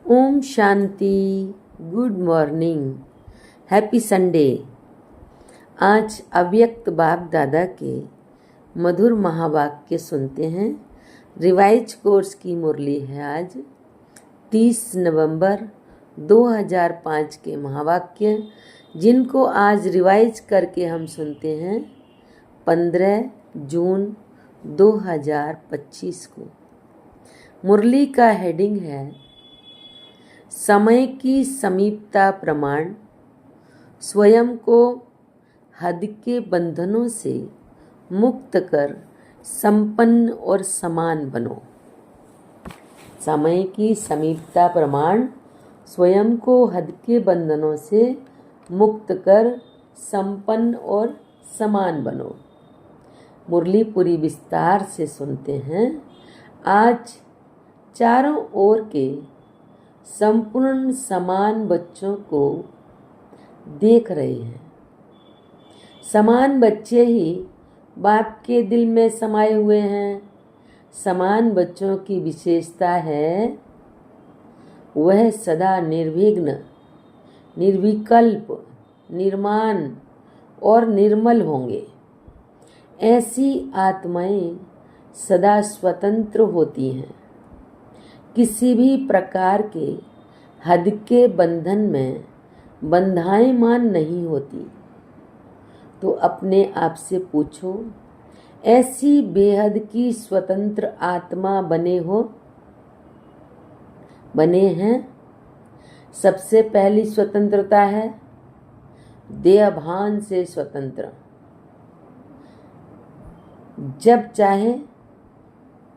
ओम शांति। Good morning. Happy Sunday. आज अव्यक्त बाप दादा के मधुर महावाक्य सुनते हैं। रिवाइज कोर्स की मुरली है आज 30 नवंबर 2005 के महावाक्य, जिनको आज रिवाइज करके हम सुनते हैं 15 जून 2025 को। मुरली का हेडिंग है समय की समीपता प्रमाण। स्वयं को हद के बंधनों से मुक्त कर संपन्न और समान बनो। समय की समीपता प्रमाण। स्वयं को हद के बंधनों से मुक्त कर संपन्न और समान बनो। मुरली पूरी विस्तार से सुनते हैं। आज चारों ओर के संपूर्ण समान बच्चों को देख रहे हैं। समान बच्चे ही बाप के दिल में समाये हुए हैं। समान बच्चों की विशेषता है वह सदा निर्विघ्न, निर्विकल्प, निर्माण और निर्मल होंगे। ऐसी आत्माएं सदा स्वतंत्र होती हैं, किसी भी प्रकार के हद के बंधन में बंधायमान नहीं होती। तो अपने आप से पूछो, ऐसी बेहद की स्वतंत्र आत्मा बने हैं? सबसे पहली स्वतंत्रता है देह भान से स्वतंत्र। जब चाहे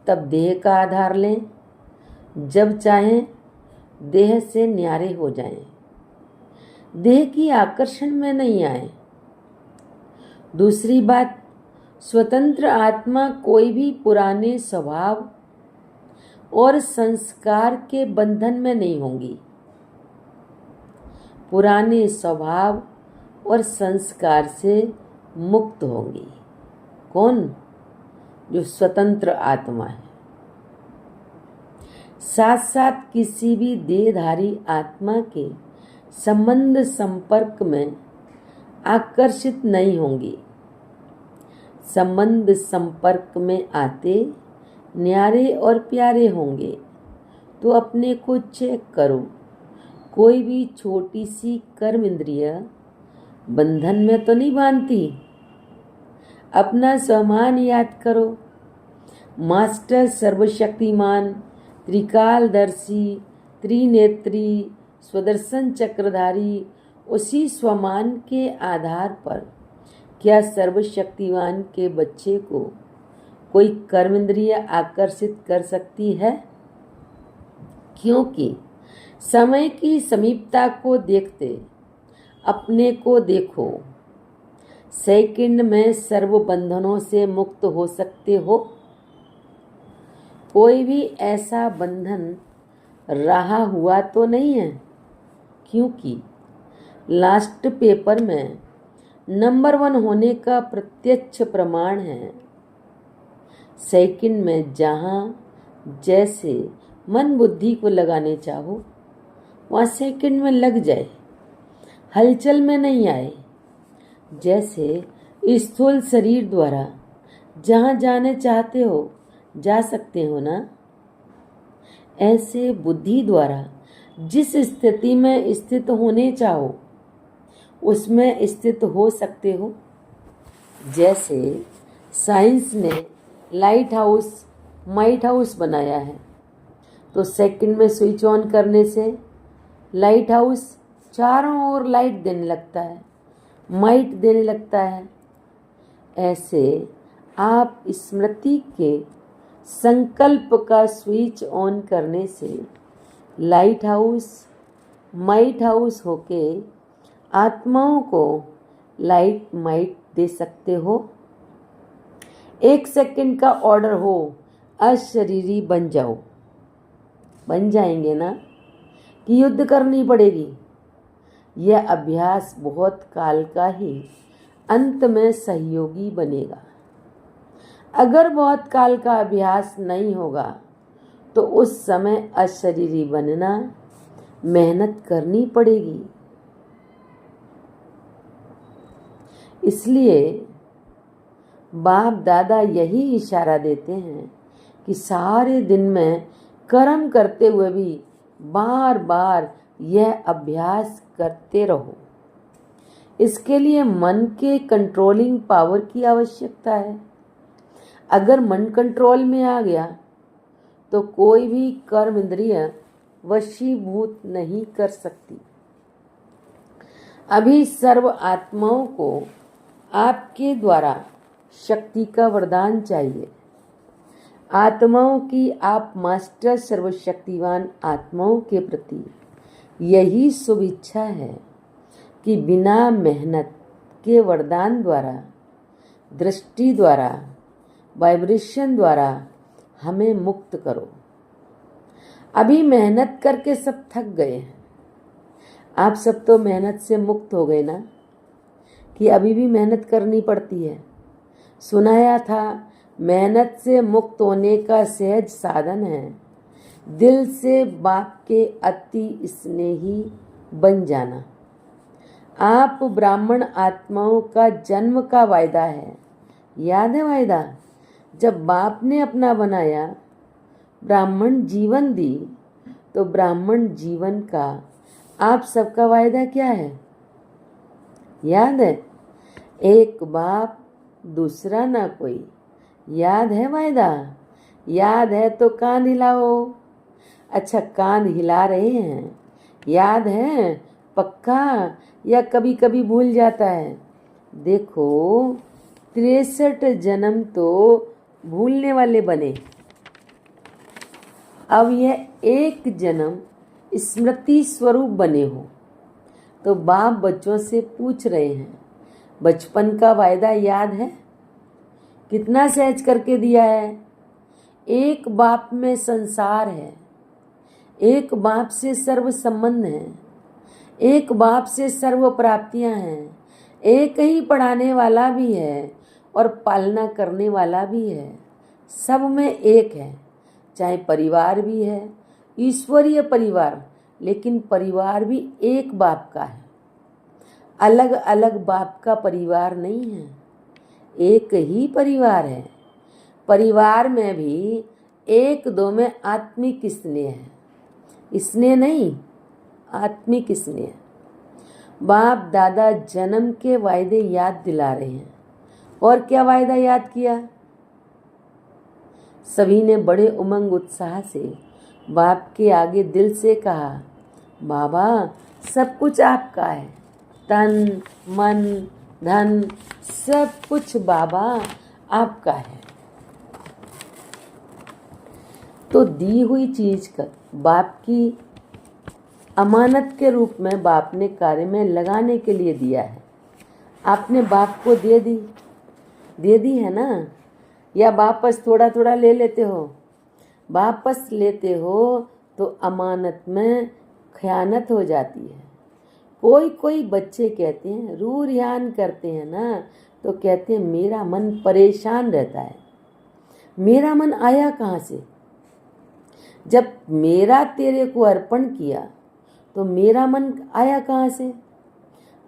तब देह का आधार लें, जब चाहें देह से न्यारे हो जाएं, देह की आकर्षण में नहीं आए। दूसरी बात, स्वतंत्र आत्मा कोई भी पुराने स्वभाव और संस्कार के बंधन में नहीं होंगी। पुराने स्वभाव और संस्कार से मुक्त होंगी। कौन? जो स्वतंत्र आत्मा है। साथ साथ किसी भी देहधारी आत्मा के संबंध संपर्क में आकर्षित नहीं होंगी। संबंध संपर्क में आते न्यारे और प्यारे होंगे। तो अपने को चेक करो, कोई भी छोटी सी कर्म इंद्रिय बंधन में तो नहीं बांधती। अपना स्वमान याद करो। मास्टर सर्वशक्तिमान, त्रिकालदर्शी, त्रिनेत्री, स्वदर्शन चक्रधारी, उसी स्वमान के आधार पर क्या सर्वशक्तिमान के बच्चे को कोई कर्मेंद्रिय आकर्षित कर सकती है? क्योंकि समय की समीपता को देखते अपने को देखो। सेकंड में सर्व बंधनों से मुक्त हो सकते हो। कोई भी ऐसा बंधन रहा हुआ तो नहीं है, क्योंकि लास्ट पेपर में नंबर 1 होने का प्रत्यक्ष प्रमाण है। सेकंड में जहाँ जैसे मन बुद्धि को लगाने चाहो वहाँ सेकंड में लग जाए, हलचल में नहीं आए। जैसे स्थूल शरीर द्वारा जहाँ जाने चाहते हो जा सकते हो ना, ऐसे बुद्धि द्वारा जिस स्थिति में स्थित होने चाहो उसमें स्थित हो सकते हो। जैसे साइंस ने लाइट हाउस, माइट हाउस बनाया है, तो सेकंड में स्विच ऑन करने से लाइट हाउस चारों ओर लाइट देने लगता है, माइट देने लगता है। ऐसे आप स्मृति के संकल्प का स्विच ऑन करने से लाइट हाउस, माइट हाउस होके आत्माओं को लाइट माइट दे सकते हो। 1 सेकंड का ऑर्डर हो, अशरीरी बन जाओ, बन जाएंगे ना? कि युद्ध करनी पड़ेगी? यह अभ्यास बहुत काल का ही अंत में सहयोगी बनेगा। अगर बहुत काल का अभ्यास नहीं होगा तो उस समय अशरीरी बनना मेहनत करनी पड़ेगी। इसलिए बाप दादा यही इशारा देते हैं कि सारे दिन में कर्म करते हुए भी बार बार यह अभ्यास करते रहो। इसके लिए मन के कंट्रोलिंग पावर की आवश्यकता है। अगर मन कंट्रोल में आ गया तो कोई भी कर्म इंद्रिय वशीभूत नहीं कर सकती। अभी सर्व आत्माओं को आपके द्वारा शक्ति का वरदान चाहिए। आत्माओं की आप मास्टर सर्वशक्तिवान आत्माओं के प्रति यही शुभ इच्छा है कि बिना मेहनत के वरदान द्वारा, दृष्टि द्वारा, वाइब्रेशन द्वारा हमें मुक्त करो। अभी मेहनत करके सब थक गए हैं। आप सब तो मेहनत से मुक्त हो गए ना, कि अभी भी मेहनत करनी पड़ती है। सुनाया था मेहनत से मुक्त होने का सहज साधन है दिल से बाप के अति स्नेही बन जाना। आप ब्राह्मण आत्माओं का जन्म का वायदा है, याद है वायदा? जब बाप ने अपना बनाया, ब्राह्मण जीवन दी, तो ब्राह्मण जीवन का आप सबका वायदा क्या है? याद है? एक बाप दूसरा ना कोई। याद है वायदा? याद है तो कान हिलाओ। अच्छा, कान हिला रहे हैं, याद है पक्का, या कभी कभी भूल जाता है? देखो 63 जन्म तो भूलने वाले बने, अब यह एक जन्म स्मृति स्वरूप बने हो। तो बाप बच्चों से पूछ रहे हैं, बचपन का वायदा याद है? कितना सहज करके दिया है। एक बाप में संसार है, एक बाप से सर्व संबंध है, एक बाप से सर्व प्राप्तियां हैं, एक ही पढ़ाने वाला भी है और पालना करने वाला भी है। सब में एक है। चाहे परिवार भी है, ईश्वरीय परिवार, लेकिन परिवार भी एक बाप का है। अलग अलग बाप का परिवार नहीं है, एक ही परिवार है। परिवार में भी एक दो में आत्मिक स्नेह है, स्नेह नहीं, आत्मिक स्नेह। बाप दादा जन्म के वायदे याद दिला रहे हैं। और क्या वायदा याद किया? सभी ने बड़े उमंग उत्साह से बाप के आगे दिल से कहा, बाबा सब कुछ आपका है, तन मन धन सब कुछ बाबा आपका है। तो दी हुई चीज का बाप की अमानत के रूप में बाप ने कार्य में लगाने के लिए दिया है। आपने बाप को दे दी है ना? या वापस थोड़ा थोड़ा ले लेते हो? वापस लेते हो तो अमानत में खयानत हो जाती है। कोई कोई बच्चे कहते हैं, रू रियान करते हैं ना, तो कहते हैं मेरा मन परेशान रहता है। मेरा मन आया कहाँ से? जब मेरा तेरे को अर्पण किया तो मेरा मन आया कहाँ से?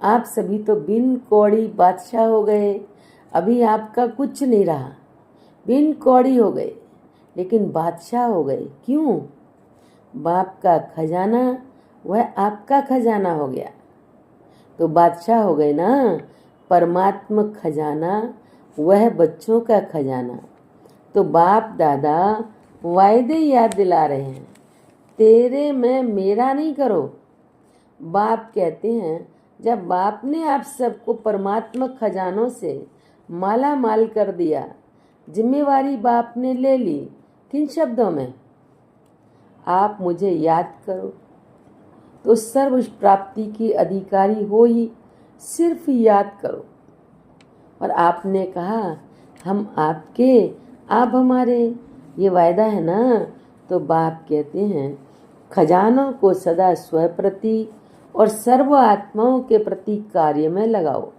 आप सभी तो बिन कौड़ी बादशाह हो गए। अभी आपका कुछ नहीं रहा, बिन कौड़ी हो गए, लेकिन बादशाह हो गए। क्यों? बाप का खजाना वह आपका खजाना हो गया, तो बादशाह हो गए ना। परमात्मा खजाना वह बच्चों का खजाना। तो बाप दादा वायदे याद दिला रहे हैं, तेरे में मेरा नहीं करो। बाप कहते हैं, जब बाप ने आप सबको परमात्मा खजानों से माला माल कर दिया, जिम्मेवारी बाप ने ले ली। किन शब्दों में? आप मुझे याद करो तो सर्व प्राप्ति की अधिकारी हो ही, सिर्फ याद करो। और आपने कहा हम आपके, आप हमारे, ये वायदा है ना। तो बाप कहते हैं, खजानों को सदा स्वप्रति और सर्व आत्माओं के प्रति कार्य में लगाओ।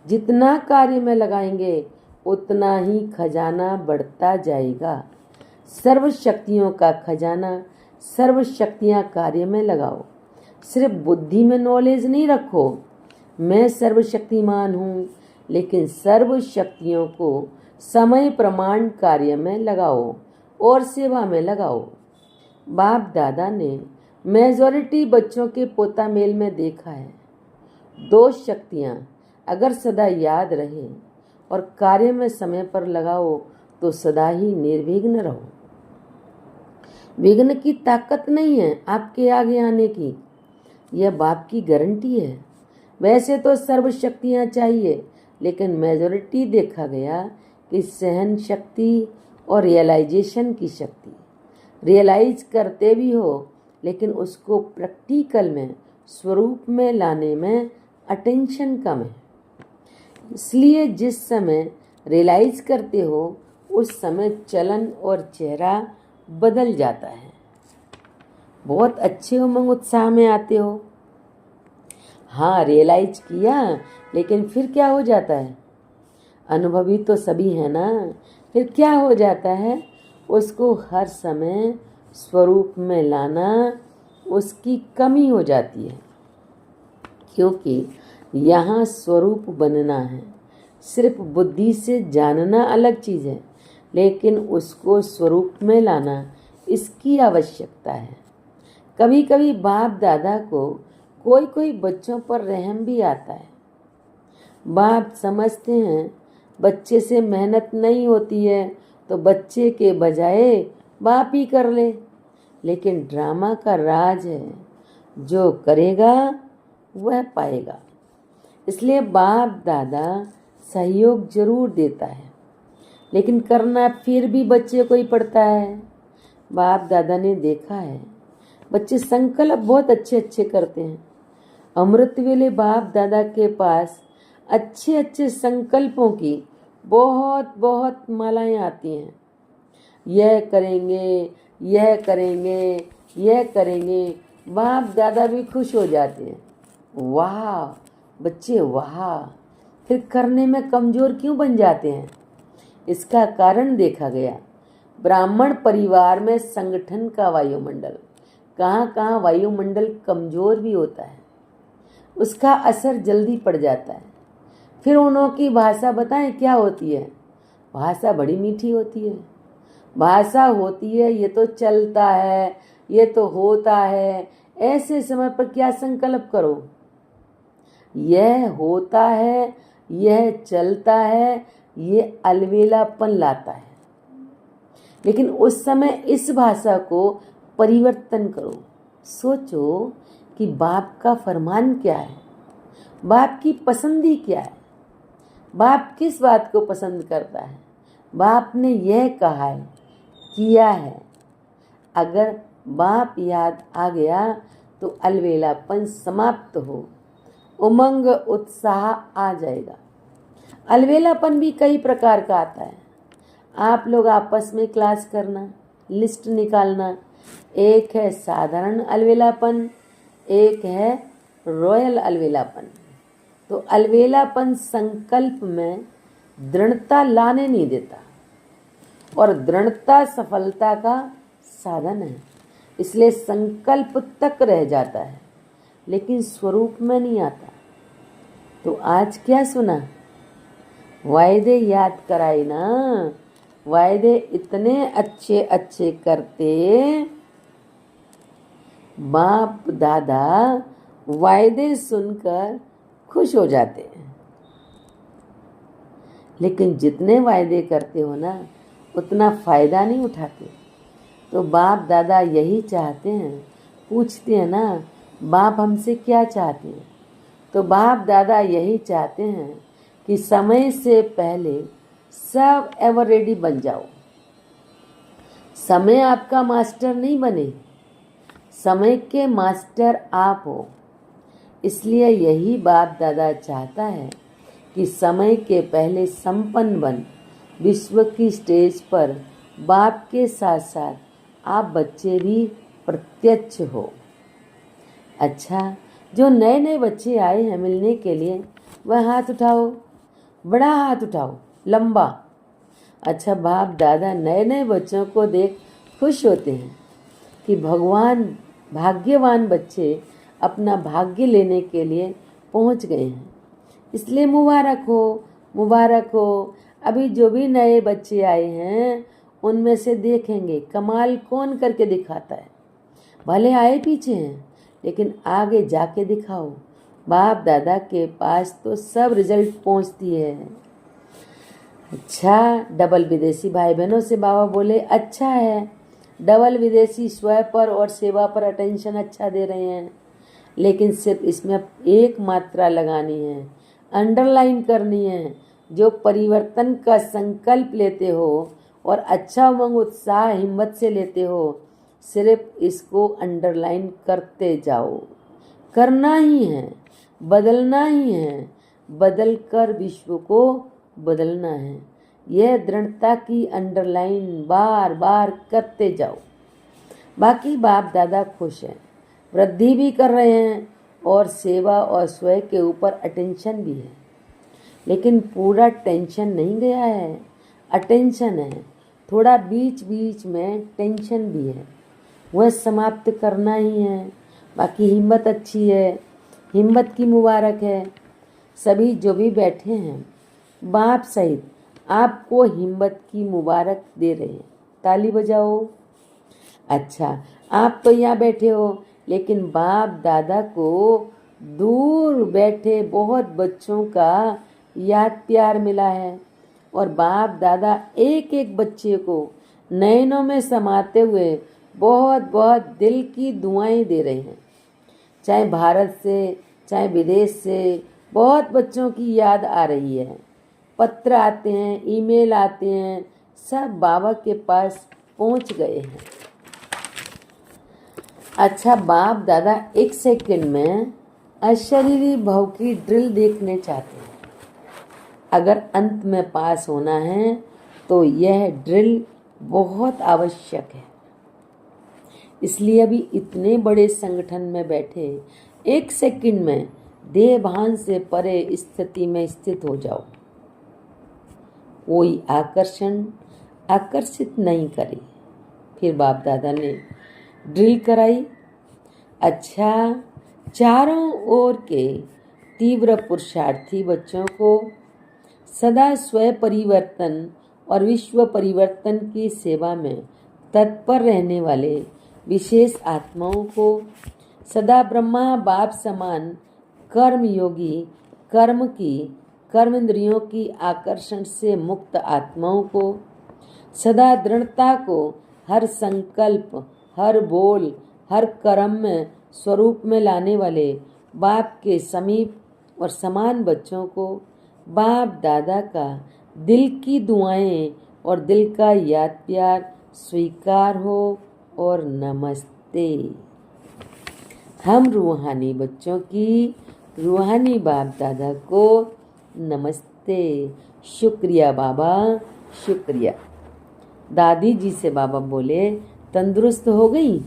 जितना कार्य में लगाएंगे उतना ही खजाना बढ़ता जाएगा। सर्व शक्तियों का खजाना, सर्व शक्तियाँ कार्य में लगाओ। सिर्फ बुद्धि में नॉलेज नहीं रखो, मैं सर्वशक्तिमान हूँ, लेकिन सर्व शक्तियों को समय प्रमाण कार्य में लगाओ और सेवा में लगाओ। बाप दादा ने मेजॉरिटी बच्चों के पोता मेल में देखा है, दो शक्तियाँ अगर सदा याद रहे और कार्य में समय पर लगाओ तो सदा ही निर्विघ्न रहो। विघ्न की ताकत नहीं है आपके आगे आने की, यह बाप की गारंटी है। वैसे तो सर्व शक्तियाँ चाहिए, लेकिन मेजॉरिटी देखा गया कि सहन शक्ति और रियलाइजेशन की शक्ति, रियलाइज करते भी हो लेकिन उसको प्रैक्टिकल में स्वरूप में लाने में अटेंशन कम है। इसलिए जिस समय रियलाइज करते हो उस समय चलन और चेहरा बदल जाता है। बहुत अच्छे उमंग उत्साह में आते हो, हाँ रियलाइज किया, लेकिन फिर क्या हो जाता है? अनुभवी तो सभी है ना, फिर क्या हो जाता है? उसको हर समय स्वरूप में लाना उसकी कमी हो जाती है, क्योंकि यहाँ स्वरूप बनना है। सिर्फ बुद्धि से जानना अलग चीज़ है, लेकिन उसको स्वरूप में लाना इसकी आवश्यकता है। कभी कभी बाप दादा को कोई कोई बच्चों पर रहम भी आता है। बाप समझते हैं बच्चे से मेहनत नहीं होती है तो बच्चे के बजाय बाप ही कर ले, लेकिन ड्रामा का राज है, जो करेगा वह पाएगा। इसलिए बाप दादा सहयोग जरूर देता है, लेकिन करना फिर भी बच्चे को ही पड़ता है। बाप दादा ने देखा है बच्चे संकल्प बहुत अच्छे अच्छे करते हैं। अमृत वेले बाप दादा के पास अच्छे अच्छे संकल्पों की बहुत बहुत मालाएं आती हैं। यह करेंगे, यह करेंगे, यह करेंगे, बाप दादा भी खुश हो जाते हैं। वाह बच्चे वाह, फिर करने में कमज़ोर क्यों बन जाते हैं? इसका कारण देखा गया ब्राह्मण परिवार में संगठन का वायुमंडल, कहाँ कहाँ वायुमंडल कमज़ोर भी होता है, उसका असर जल्दी पड़ जाता है। फिर उनकी भाषा बताएं क्या होती है? भाषा बड़ी मीठी होती है। भाषा होती है ये तो चलता है, ये तो होता है। ऐसे समय पर क्या संकल्प करो? यह होता है, यह चलता है, ये अलवेलापन लाता है। लेकिन उस समय इस भाषा को परिवर्तन करो। सोचो कि बाप का फरमान क्या है, बाप की पसंदी क्या है, बाप किस बात को पसंद करता है। बाप ने यह कहा है, किया है। अगर बाप याद आ गया तो अलवेलापन समाप्त हो, उमंग उत्साह आ जाएगा। अलवेलापन भी कई प्रकार का आता है। आप लोग आपस में क्लास करना, लिस्ट निकालना। एक है साधारण अलवेलापन, एक है रॉयल अलवेलापन। तो अलवेलापन संकल्प में दृढ़ता लाने नहीं देता, और दृढ़ता सफलता का साधन है। इसलिए संकल्प तक रह जाता है, लेकिन स्वरूप में नहीं आता। तो आज क्या सुना? वायदे याद कराए ना, वायदे इतने अच्छे अच्छे करते, बाप दादा वायदे सुनकर खुश हो जाते हैं। लेकिन जितने वायदे करते हो ना, उतना फ़ायदा नहीं उठाते। तो बाप दादा यही चाहते हैं, पूछते हैं ना बाप हमसे क्या चाहते हैं? तो बाप दादा यही चाहते हैं कि समय से पहले सब एवर रेडी बन जाओ। समय आपका मास्टर नहीं बने, समय के मास्टर आप हो। इसलिए यही बाप दादा चाहता है कि समय के पहले संपन्न बन विश्व की स्टेज पर बाप के साथ साथ आप बच्चे भी प्रत्यक्ष हो। अच्छा, जो नए नए बच्चे आए हैं मिलने के लिए, वह हाथ उठाओ, बड़ा हाथ उठाओ, लंबा। अच्छा, बाप दादा नए नए बच्चों को देख खुश होते हैं कि भगवान भाग्यवान बच्चे अपना भाग्य लेने के लिए पहुंच गए हैं। इसलिए मुबारक हो, मुबारक हो। अभी जो भी नए बच्चे आए हैं उनमें से देखेंगे कमाल कौन करके दिखाता है। भले आए पीछे हैं लेकिन आगे जाके दिखाओ। बाप दादा के पास तो सब रिजल्ट पहुंचती है। अच्छा, डबल विदेशी भाई बहनों से बाबा बोले अच्छा है, डबल विदेशी स्व पर और सेवा पर अटेंशन अच्छा दे रहे हैं, लेकिन सिर्फ इसमें एक मात्रा लगानी है, अंडरलाइन करनी है। जो परिवर्तन का संकल्प लेते हो और अच्छा उमंग उत्साह हिम्मत से लेते हो, सिर्फ इसको अंडरलाइन करते जाओ। करना ही है, बदलना ही है, बदल कर विश्व को बदलना है। यह दृढ़ता की अंडरलाइन बार बार करते जाओ। बाकी बाप दादा खुश हैं, वृद्धि भी कर रहे हैं और सेवा और स्वयं के ऊपर अटेंशन भी है। लेकिन पूरा टेंशन नहीं गया है, अटेंशन है। थोड़ा बीच बीच में टेंशन भी है, वह समाप्त करना ही है। बाकी हिम्मत अच्छी है, हिम्मत की मुबारक है। सभी जो भी बैठे हैं बाप सहित आपको हिम्मत की मुबारक दे रहे हैं। ताली बजाओ। अच्छा, आप तो यहाँ बैठे हो, लेकिन बाप दादा को दूर बैठे बहुत बच्चों का याद प्यार मिला है और बाप दादा एक एक बच्चे को नयनों में समाते हुए बहुत बहुत दिल की दुआएं दे रहे हैं। चाहे भारत से चाहे विदेश से बहुत बच्चों की याद आ रही है। पत्र आते हैं, ईमेल आते हैं, सब बाबा के पास पहुंच गए हैं। अच्छा, बाप दादा एक सेकंड में अशरीरी भव की ड्रिल देखने चाहते हैं। अगर अंत में पास होना है तो यह ड्रिल बहुत आवश्यक है। इसलिए अभी इतने बड़े संगठन में बैठे एक सेकंड में देह भान से परे स्थिति में स्थित हो जाओ। कोई आकर्षण आकर्षित नहीं करे। फिर बाप दादा ने ड्रिल कराई। अच्छा, चारों ओर के तीव्र पुरुषार्थी बच्चों को सदा स्व परिवर्तन और विश्व परिवर्तन की सेवा में तत्पर रहने वाले विशेष आत्माओं को, सदा ब्रह्मा बाप समान कर्म योगी, कर्म इंद्रियों की आकर्षण से मुक्त आत्माओं को, सदा दृढ़ता को हर संकल्प, हर बोल, हर कर्म में स्वरूप में लाने वाले बाप के समीप और समान बच्चों को बाप दादा का दिल की दुआएं और दिल का याद प्यार स्वीकार हो और नमस्ते। हम रूहानी बच्चों की रूहानी बाप दादा को नमस्ते। शुक्रिया बाबा, शुक्रिया। दादी जी से बाबा बोले, तंदुरुस्त हो गई?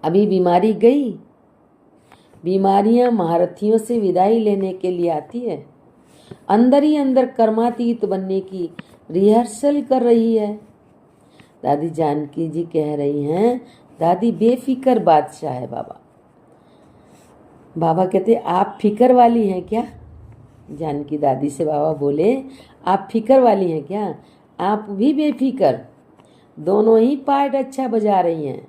अभी बीमारी गई? बीमारियां महारथियों से विदाई लेने के लिए आती है। अंदर ही अंदर कर्मातीत बनने की रिहर्सल कर रही है। दादी जानकी जी कह रही हैं, दादी बेफिक्र बादशाह है बाबा। बाबा कहते, आप फिक्र वाली हैं क्या? जानकी दादी से बाबा बोले, आप फिक्र वाली हैं क्या? आप भी बेफिक्र। दोनों ही पार्ट अच्छा बजा रही हैं।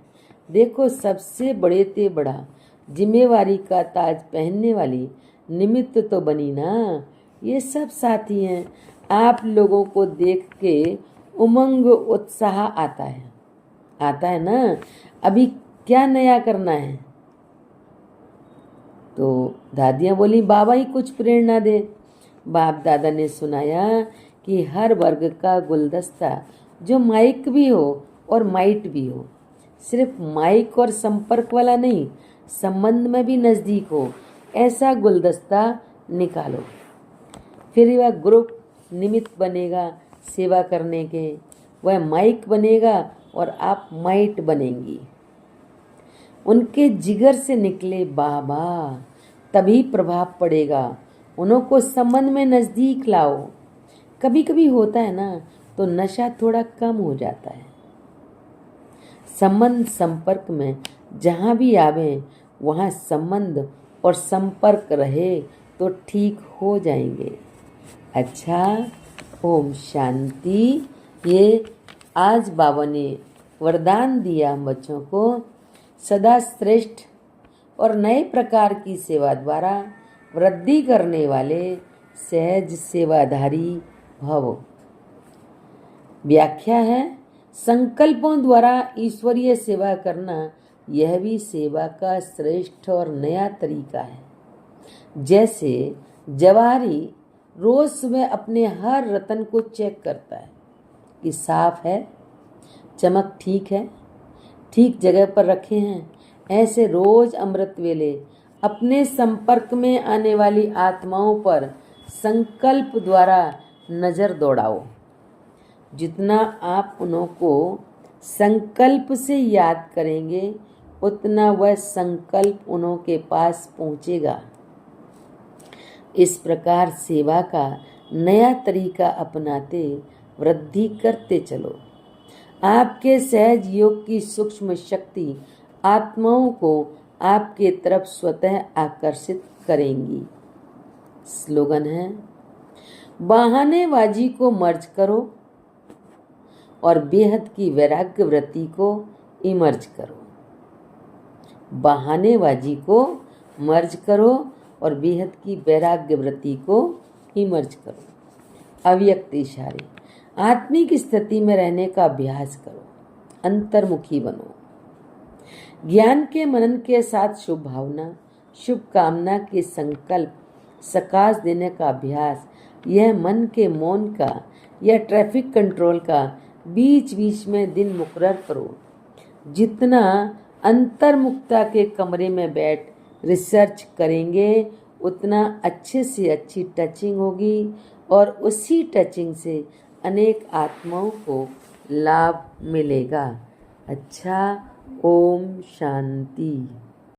देखो, सबसे बड़े ते बड़ा जिम्मेवारी का ताज पहनने वाली निमित्त तो बनी ना। ये सब साथी हैं। आप लोगों को देख के उमंग उत्साह आता है ना। अभी क्या नया करना है? तो दादियाँ बोली, बाबा ही कुछ प्रेरणा दे। बाप दादा ने सुनाया कि हर वर्ग का गुलदस्ता जो माइक भी हो और माइट भी हो, सिर्फ माइक और संपर्क वाला नहीं, संबंध में भी नज़दीक हो, ऐसा गुलदस्ता निकालो। फिर वह ग्रुप निमित्त बनेगा सेवा करने के, वह माइक बनेगा और आप माइट बनेंगी। उनके जिगर से निकले बाबा, तभी प्रभाव पड़ेगा। उनको संबंध में नज़दीक लाओ। कभी कभी होता है ना, तो नशा थोड़ा कम हो जाता है। संबंध संपर्क में जहाँ भी आवे वहाँ संबंध और संपर्क रहे तो ठीक हो जाएंगे। अच्छा, ओम शांति। ये आज बाबा ने वरदान दिया हम बच्चों को, सदा श्रेष्ठ और नए प्रकार की सेवा द्वारा वृद्धि करने वाले सहज सेवाधारी भव। व्याख्या है, संकल्पों द्वारा ईश्वरीय सेवा करना यह भी सेवा का श्रेष्ठ और नया तरीका है। जैसे जवारी रोज सुबह अपने हर रतन को चेक करता है कि साफ है, चमक ठीक है, ठीक जगह पर रखे हैं, ऐसे रोज अमृत वेले अपने संपर्क में आने वाली आत्माओं पर संकल्प द्वारा नजर दौड़ाओ। जितना आप उन्हों को संकल्प से याद करेंगे उतना वह संकल्प उन्हों के पास पहुंचेगा। इस प्रकार सेवा का नया तरीका अपनाते वृद्धि करते चलो। आपके सहज योग की सूक्ष्म शक्ति आत्माओं को आपके तरफ स्वतः आकर्षित करेंगी। स्लोगन है, बहानेबाजी को मर्ज करो और बेहद की वैराग्य वृत्ति को इमर्ज करो। बहानेबाजी को मर्ज करो और बेहद की वैराग्य वृत्ति को इमर्ज करो। अव्यक्त इशारे, आत्मिक स्थिति में रहने का अभ्यास करो, अंतर्मुखी बनो। ज्ञान के मनन के साथ शुभ भावना, शुभ कामना के संकल्प सकाश देने का अभ्यास, यह मन के मौन का या ट्रैफिक कंट्रोल का बीच बीच में दिन मुकर्रर करो। जितना अंतर्मुखता के कमरे में बैठ रिसर्च करेंगे उतना अच्छे से अच्छी टचिंग होगी और उसी टचिंग से अनेक आत्माओं को लाभ मिलेगा। अच्छा, ओम शांति।